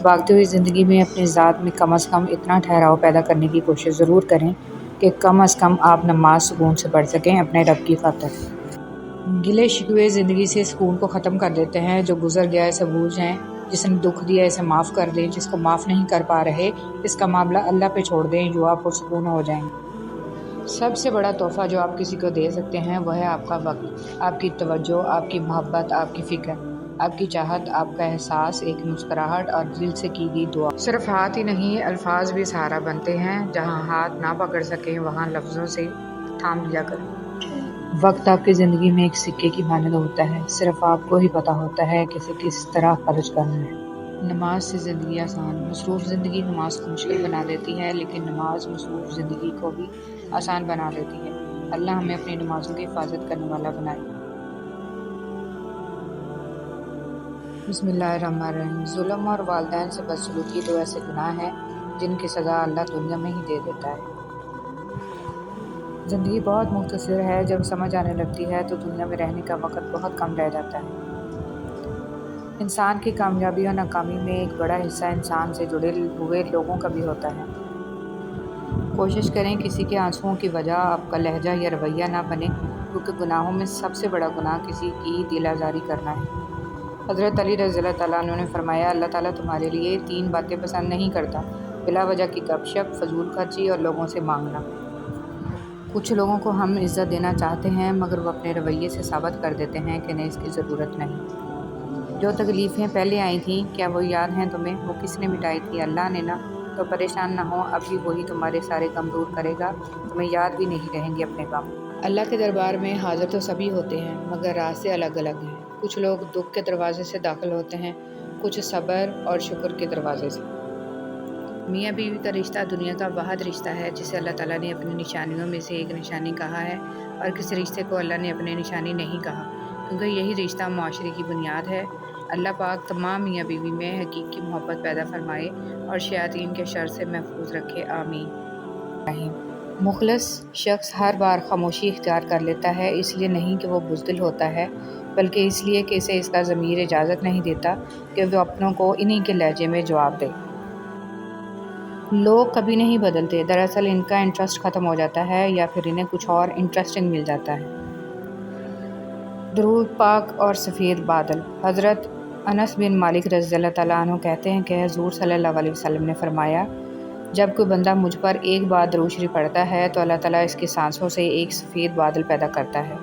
इस भागती हुई ज़िंदगी में अपनी ज़ात में कम से कम इतना ठहराव पैदा करने की कोशिश ज़रूर करें कि कम से कम आप नमाज सुकून से पढ़ सकें अपने रब की खातिर। गिले शिकवे ज़िंदगी से सुकून को ख़त्म कर देते हैं। जो गुजर गया इसे भूल जाएं, जिसने दुख दिया इसे माफ़ कर दें, जिसको माफ़ नहीं कर पा रहे इसका मामला अल्लाह पे छोड़ दें, जो आप पुरसुकून हो जाएंगे। सबसे बड़ा तोहफ़ा जो आप किसी को दे सकते हैं वह है आपका वक्त, आपकी तवज्जो, आपकी मोहब्बत, आपकी फ़िक्र, आपकी चाहत, आपका एहसास, एक मुस्कुराहट और दिल से की गई दुआ। सिर्फ हाथ ही नहीं, अल्फाज भी सहारा बनते हैं। जहाँ हाथ ना पकड़ सकें वहाँ लफ्ज़ों से थाम लिया करें। वक्त आपकी ज़िंदगी में एक सिक्के की मानद होता है, सिर्फ आपको ही पता होता है कि इसे किस तरह खर्च करना है। नमाज से ज़िंदगी आसान। मसरूफ़ ज़िंदगी नमाज को मुश्किल बना देती है, लेकिन नमाज मसरूफ़ ज़िंदगी को भी आसान बना देती है। अल्लाह हमें अपनी नमाज़ों की हिफाजत करने वाला बनाए। बिस्मिल्लाहिर्रहमानिर्रहीम। जुल्म और वालिदैन से बदसलूकी तो ऐसे गुनाह हैं जिनकी सज़ा अल्लाह दुनिया में ही दे देता है। ज़िंदगी बहुत मुख्तसर है, जब समझ आने लगती है तो दुनिया में रहने का वक़्त बहुत कम रह जाता है। इंसान की कामयाबी और नाकामी में एक बड़ा हिस्सा इंसान से जुड़े हुए लोगों का भी होता है। कोशिश करें किसी के आंसुओं की वजह आपका लहजा या रवैया ना बने, क्योंकि गुनाहों में सबसे बड़ा गुनाह किसी की दिल आज़ारी करना है। हज़रत अली रज़ियल्लाहु तआला अन्हु ने फरमाया, अल्लाह ताला तुम्हारे लिए 3 बातें पसंद नहीं करता: बिला वजह की गपशप, फजूल खर्ची और लोगों से मांगना। कुछ लोगों को हम इज़्ज़त देना चाहते हैं, मगर वो अपने रवैये से साबित कर देते हैं कि नहीं, इसकी ज़रूरत नहीं। जो तकलीफ़ें पहले आई थीं, क्या वो याद हैं तुम्हें? वो किसने मिटाई थी? अल्लाह ने ना। तो परेशान ना हो, अभी वही तुम्हारे सारे गम दूर करेगा। तुम्हें याद भी नहीं रहेंगे अपने गम। अल्लाह के दरबार में हाज़िर तो सभी होते हैं, मगर रास्ते अलग अलग हैं। कुछ लोग दुख के दरवाजे से दाखिल होते हैं, कुछ सब्र और शुक्र के दरवाजे से। मियाँ बीवी का रिश्ता दुनिया का वाहिद रिश्ता है जिसे अल्लाह ताला ने अपनी निशानियों में से एक निशानी कहा है, और किसी रिश्ते को अल्लाह ने अपनी निशानी नहीं कहा, क्योंकि यही रिश्ता मुआशरे की बुनियाद है। अल्लाह पाक तमाम मियाँ बीवी में हकीकी मोहब्बत पैदा फरमाए और शयातीन के शर से महफूज रखे, आमीन। मुखलस शख्स हर बार खामोशी इख्तियार कर लेता है, इसलिए नहीं कि वो बुज़दिल होता है, बल्कि इसलिए कि इसे इसका ज़मीर इजाज़त नहीं देता कि वो अपनों को इन्हीं के लहजे में जवाब दे। लोग कभी नहीं बदलते, दरअसल इनका इंटरेस्ट ख़त्म हो जाता है या फिर इन्हें कुछ और इंटरेस्टिंग मिल जाता है। दरूद पाक और सफ़ेद बादल। हज़रत अनस बिन मालिक रज़ियल्लाहु तआला अन्हु कहते हैं कि हुज़ूर सल्लल्लाहु अलैहि वसल्लम ने फरमाया, जब कोई बंदा मुझ पर एक बार दरूद शरीफ पढ़ता है तो अल्लाह ताला इसकी सांसों से एक सफ़ेद बादल पैदा करता है,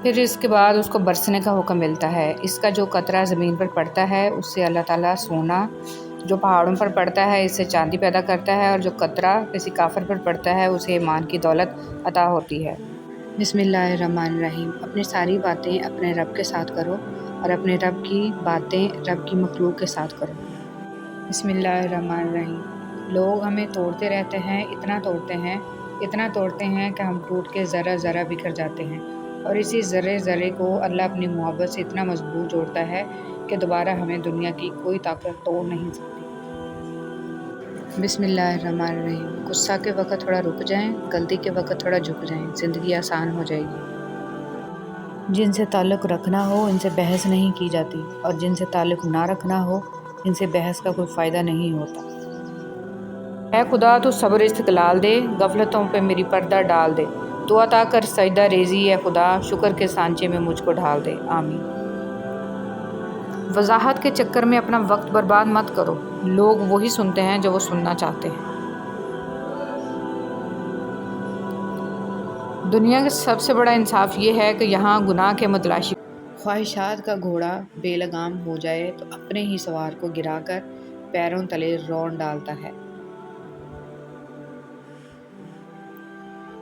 फिर इसके बाद उसको बरसने का हुक्म मिलता है। इसका जो कतरा ज़मीन पर पड़ता है उससे अल्लाह ताला सोना, जो पहाड़ों पर पड़ता है इससे चांदी पैदा करता है, और जो कतरा किसी काफिर पर पड़ता है उसे ईमान की दौलत अता होती है। बिस्मिल्लाहिर्रहमानिर्रहीम। अपनी सारी बातें अपने रब के साथ करो और अपने रब की बातें रब की मखलूक के साथ करो। बिस्मिल्लाहिर्रहमानिर्रहीम। लोग हमें तोड़ते रहते हैं, इतना तोड़ते हैं कि हम टूट के ज़रा ज़रा बिखर जाते हैं, और इसी ज़र्रे ज़र्रे को अल्लाह अपनी मोहब्बत से इतना मजबूत जोड़ता है कि दोबारा हमें दुनिया की कोई ताकत तोड़ नहीं सकती। बिस्मिल्लाहिर्रहमानिर्रहीम। गुस्सा के वक़्त थोड़ा रुक जाएं, गलती के वक़्त थोड़ा झुक जाएं, ज़िंदगी आसान हो जाएगी। जिनसे ताल्लुक़ रखना हो इनसे बहस नहीं की जाती, और जिनसे ताल्लुक़ ना रखना हो इनसे बहस का कोई फ़ायदा नहीं होता। ऐ खुदा तू सब्र इस्तिक़लाल दे, गफलतों पे मेरी पर्दा डाल दे, तू अता कर सजदा रेज़ी है खुदा, शुक्र के सांचे में मुझको ढाल दे, आमीन। वजाहत के चक्कर में अपना वक्त बर्बाद मत करो, लोग वही सुनते हैं जो वो सुनना चाहते हैं। दुनिया का सबसे बड़ा इंसाफ ये है कि यहाँ गुनाह के मुतलाशी ख्वाहिशात का घोड़ा बेलगाम हो जाए तो अपने ही सवार को गिराकर पैरों तले रौंद डालता है।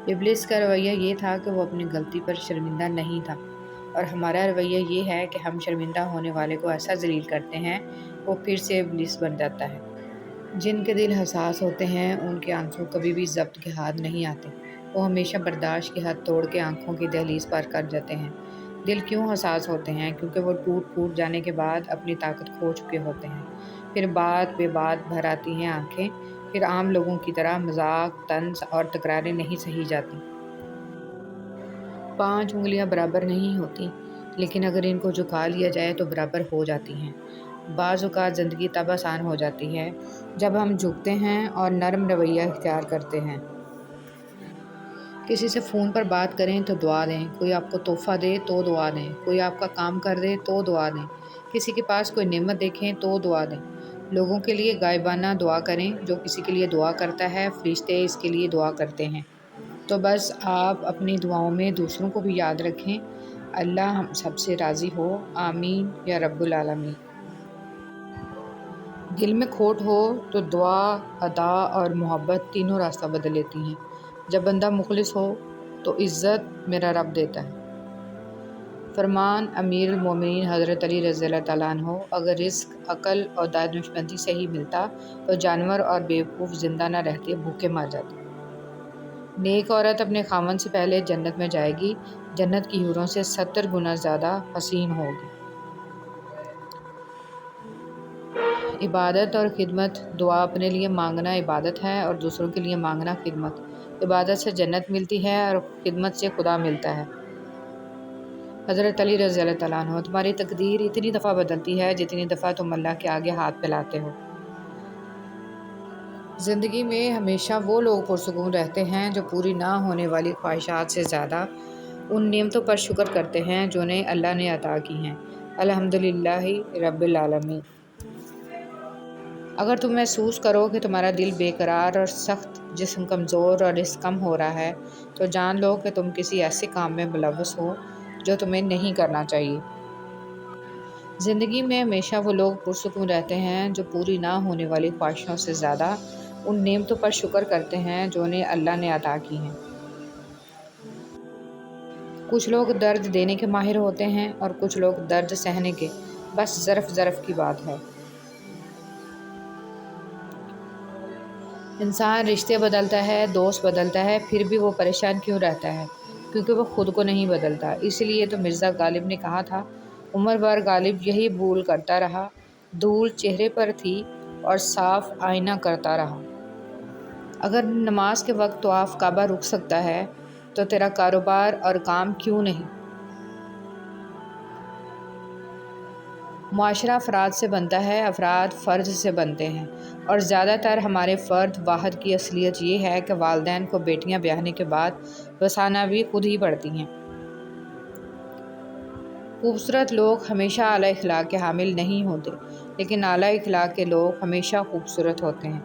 इब्लिस का रवैया ये था कि वो अपनी गलती पर शर्मिंदा नहीं था, और हमारा रवैया ये है कि हम शर्मिंदा होने वाले को ऐसा जलील करते हैं वो फिर से इब्लिस बन जाता है। जिनके दिल हसास होते हैं उनके आंसू कभी भी ज़ब्त के हाथ नहीं आते, वो हमेशा बर्दाश्त की हद तोड़ के आंखों की दहलीज पार कर जाते हैं। दिल क्यों हसास होते हैं? क्योंकि वो टूट फूट जाने के बाद अपनी ताकत खो चुके होते हैं। फिर बात बेबात भर आती हैं आंखें, फिर आम लोगों की तरह मजाक, तंज और तकरारें नहीं सही जाती। 5 उंगलियां बराबर नहीं होती, लेकिन अगर इनको झुका लिया जाए तो बराबर हो जाती हैं। بعض اوقات زندگی تب آسان ہو جاتی ہے جب ہم جھکتے ہیں اور نرم رویہ اختیار کرتے ہیں۔ کسی سے فون پر بات کریں تو دعا دیں، کوئی آپ کو تحفہ دے تو دعا دیں، کوئی آپ کا کام کر دے تو دعا دیں، کسی کے پاس کوئی نعمت دیکھیں تو دعا دیں۔ لوگوں کے لیے غائبانہ دعا کریں، جو کسی کے لیے دعا کرتا ہے فرشتے اس کے لیے دعا کرتے ہیں۔ تو بس آپ اپنی دعاؤں میں دوسروں کو بھی یاد رکھیں۔ اللہ ہم سب سے راضی ہو، آمین یا رب العالمین۔ دل میں کھوٹ ہو تو دعا، ادا اور محبت تینوں راستہ بدل لیتی ہیں۔ جب بندہ مخلص ہو تو عزت میرا رب دیتا ہے۔ فرمان امیر المومنین حضرت علی رضی اللہ تعالیٰ عنہ، اگر رزق عقل اور دانشمندی سے ہی ملتا تو جانور اور بیوقوف زندہ نہ رہتے، بھوکے مر جاتے۔ نیک عورت اپنے خاوند سے پہلے جنت میں جائے گی، جنت کی حوروں سے 70 گنا زیادہ حسین ہوگی۔ عبادت اور خدمت، دعا اپنے لیے مانگنا عبادت ہے اور دوسروں کے لیے مانگنا خدمت۔ عبادت سے جنت ملتی ہے اور خدمت سے خدا ملتا ہے۔ حضرت علی رضی اللہ تعالیٰ عنہ، تمہاری تقدیر اتنی دفعہ بدلتی ہے جتنی دفعہ تم اللہ کے آگے ہاتھ پھیلاتے ہو۔ زندگی میں ہمیشہ وہ لوگ پرسکون رہتے ہیں جو پوری نہ ہونے والی خواہشات سے زیادہ ان نعمتوں پر شکر کرتے ہیں جو انہیں اللہ نے عطا کی ہیں۔ الحمدللہ رب العالمین۔ اگر تم محسوس کرو کہ تمہارا دل بے قرار اور سخت، جسم کمزور اور رزق کم ہو رہا ہے، تو جان لو کہ تم کسی ایسے کام میں ملوث ہو جو تمہیں نہیں کرنا چاہیے۔ زندگی میں ہمیشہ وہ لوگ پرسکون رہتے ہیں جو پوری نہ ہونے والی خواہشوں سے زیادہ ان نعمتوں پر شکر کرتے ہیں جو انہیں اللہ نے عطا کی ہیں۔ کچھ لوگ درد دینے کے ماہر ہوتے ہیں اور کچھ لوگ درد سہنے کے، بس ظرف کی بات ہے۔ انسان رشتے بدلتا ہے، دوست بدلتا ہے، پھر بھی وہ پریشان کیوں رہتا ہے؟ کیونکہ وہ خود کو نہیں بدلتا۔ اس لیے تو مرزا غالب نے کہا تھا، عمر بھر غالب یہی بھول کرتا رہا، دھول چہرے پر تھی اور صاف آئینہ کرتا رہا۔ اگر نماز کے وقت طواف کعبہ رک سکتا ہے تو تیرا کاروبار اور کام کیوں نہیں؟ معاشرہ افراد سے بنتا ہے، افراد فرد سے بنتے ہیں، اور زیادہ تر ہمارے فرد واحد کی اصلیت یہ ہے کہ والدین کو بیٹیاں بیاہنے کے بعد وسانا بھی خود ہی پڑتی ہیں۔ خوبصورت لوگ ہمیشہ اعلیٰ اخلاق کے حامل نہیں ہوتے، لیکن اعلیٰ اخلاق کے لوگ ہمیشہ خوبصورت ہوتے ہیں۔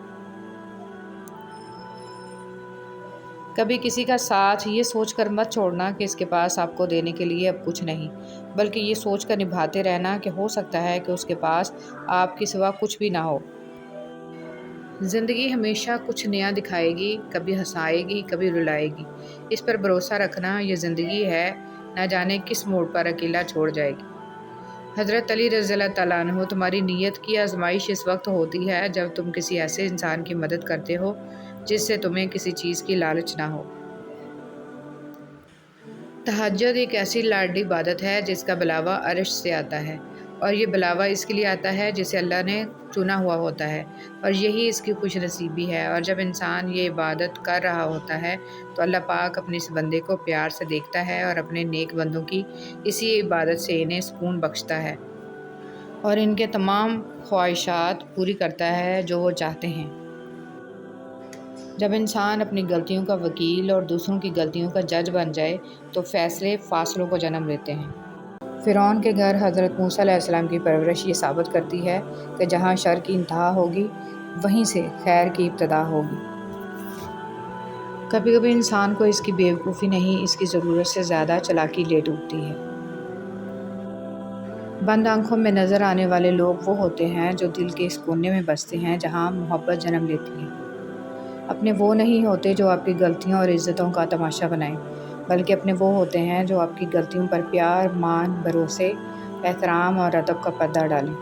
کبھی کسی کا ساتھ یہ سوچ کر مت چھوڑنا کہ اس کے پاس آپ کو دینے کے لیے اب کچھ نہیں، بلکہ یہ سوچ کر نبھاتے رہنا کہ ہو سکتا ہے کہ اس کے پاس آپ کے سوا کچھ بھی نہ ہو۔ زندگی ہمیشہ کچھ نیا دکھائے گی، کبھی ہنسائے گی، کبھی رلائے گی۔ اس پر بھروسہ رکھنا، یہ زندگی ہے، نہ جانے کس موڑ پر اکیلا چھوڑ جائے گی۔ حضرت علی رضی اللہ تعالیٰ عنہ، تمہاری نیت کی آزمائش اس وقت ہوتی ہے جب تم کسی ایسے انسان کی مدد کرتے ہو جس سے تمہیں کسی چیز کی لالچ نہ ہو۔ تہجد ایک ایسی لاڈلی عبادت ہے جس کا بلاوا عرش سے آتا ہے، اور یہ بلاوا اس کے لیے آتا ہے جسے اللہ نے چنا ہوا ہوتا ہے، اور یہی اس کی خوش نصیبی ہے۔ اور جب انسان یہ عبادت کر رہا ہوتا ہے تو اللہ پاک اپنے اس بندے کو پیار سے دیکھتا ہے اور اپنے نیک بندوں کی اسی عبادت سے انہیں سکون بخشتا ہے اور ان کے تمام خواہشات پوری کرتا ہے جو وہ چاہتے ہیں۔ جب انسان اپنی غلطیوں کا وکیل اور دوسروں کی غلطیوں کا جج بن جائے تو فیصلے فاصلوں کو جنم لیتے ہیں۔ فرعون کے گھر حضرت موسیٰ علیہ السلام کی پرورش یہ ثابت کرتی ہے کہ جہاں شر کی انتہا ہوگی وہیں سے خیر کی ابتدا ہوگی۔ کبھی کبھی انسان کو اس کی بیوقوفی نہیں، اس کی ضرورت سے زیادہ چالاکی لے ڈوبتی ہے۔ بند آنکھوں میں نظر آنے والے لوگ وہ ہوتے ہیں جو دل کے اس کونے میں بستے ہیں جہاں محبت جنم لیتی ہے۔ اپنے وہ نہیں ہوتے جو آپ کی غلطیوں اور عزتوں کا تماشا بنائیں، بلکہ اپنے وہ ہوتے ہیں جو آپ کی غلطیوں پر پیار، مان، بھروسے، احترام اور ادب کا پردہ ڈالیں۔